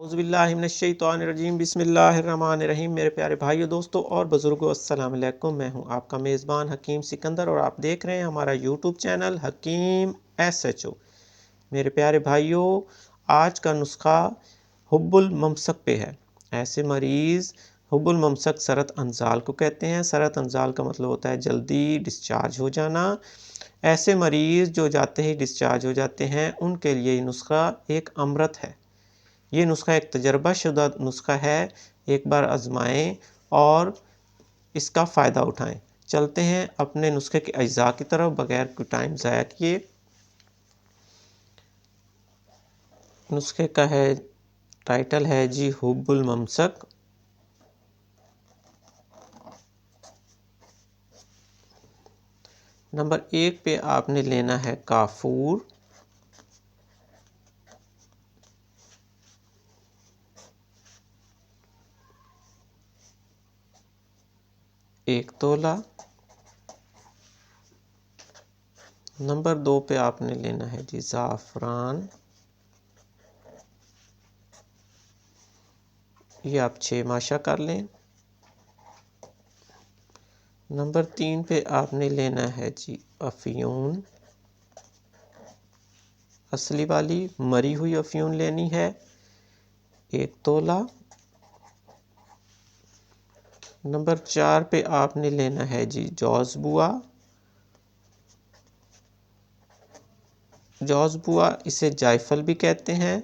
औज़ुबिल्लाहिमिनश्शैतानिर्रजीम बिस्मिल्लाहिर्रहमानिर्रहीम। मेरे प्यारे भाइयों, दोस्तों और बुज़ुर्गों, अस्सलाम वालेकुम। मैं हूं आपका मेज़बान हकीम सिकंदर और आप देख रहे हैं हमारा यूट्यूब चैनल हकीम SHO। मेरे प्यारे भाइयों, आज का नुस्खा हुब्बुल ममसक पे है। ऐसे मरीज़ हुब्बुल ममसक सरत अंजाल को कहते हैं। सरत अंजाल का मतलब होता है जल्दी डिस्चार्ज हो जाना। ऐसे मरीज़ जो जाते ही डिस्चार्ज हो जाते हैं, उनके लिए ये नुस्खा एक अमृत है। ये नुस्खा एक तजर्बाशुदा नुस्खा है। एक बार आजमाएं और इसका फ़ायदा उठाएं। चलते हैं अपने नुस्खे के अज्जा की तरफ बगैर कोई टाइम ज़ाया किए। नुस्खे का टाइटल है जी हुब्बुल ममसक। नंबर 1 पे आपने लेना है काफूर, एक तोला। नंबर 2 पे आपने लेना है जी ज़ाफ़रान, ये आप 6 माशा कर लें। नंबर 3 पे आपने लेना है जी अफ़्यून, असली वाली मरी हुई अफ़्यून लेनी है, एक तोला। नंबर 4 पे आपने लेना है जी जौज़बुआ। जौज़बुआ इसे जायफल भी कहते हैं।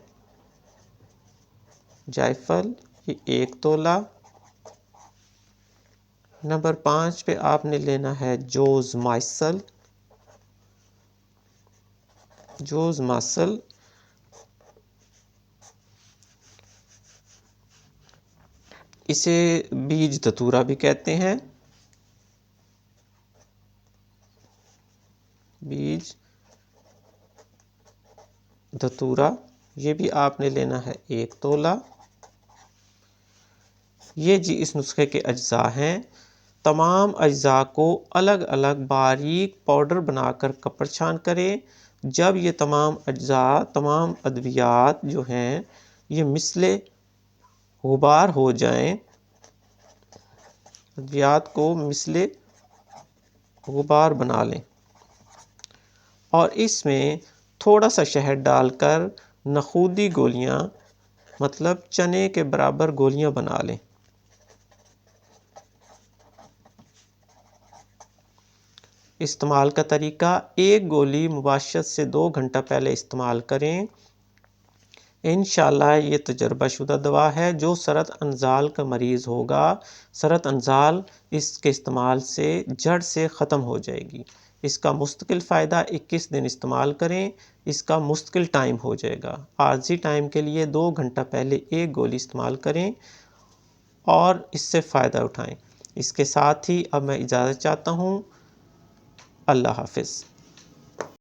जायफल ये एक तोला। नंबर 5 पे आपने लेना है जोज़ माइसल। जोज़ मासल इसे बीज धतूरा भी कहते हैं। बीज धतूरा ये भी आपने लेना है एक तोला। ये जी इस नुस्खे के अज्जा हैं। तमाम अज्जा को अलग अलग बारीक पाउडर बनाकर कपड़ छान करें। जब ये तमाम अज्जा, तमाम अद्वियात जो हैं ये मिसले गुबार हो जाएं, अद्वियात को मिसले गुबार बना लें और इसमें थोड़ा सा शहद डालकर नखूदी गोलियां मतलब चने के बराबर गोलियां बना लें। इस्तेमाल का तरीका, एक गोली मुबाशरत से 2 घंटा पहले इस्तेमाल करें। इंशाअल्लाह ये तजर्बाशुदा दवा है। जो सरत अंजाल का मरीज़ होगा, सरत अंजाल इसके इस्तेमाल से जड़ से ख़त्म हो जाएगी। इसका मुस्तकिल फ़ायदा 21 दिन इस्तेमाल करें, इसका मुस्तकिल टाइम हो जाएगा। आर्जी टाइम के लिए 2 घंटा पहले एक गोली इस्तेमाल करें और इससे फ़ायदा उठाएं। इसके साथ ही अब मैं इजाज़त चाहता हूँ। अल्लाह हाफ़िज़।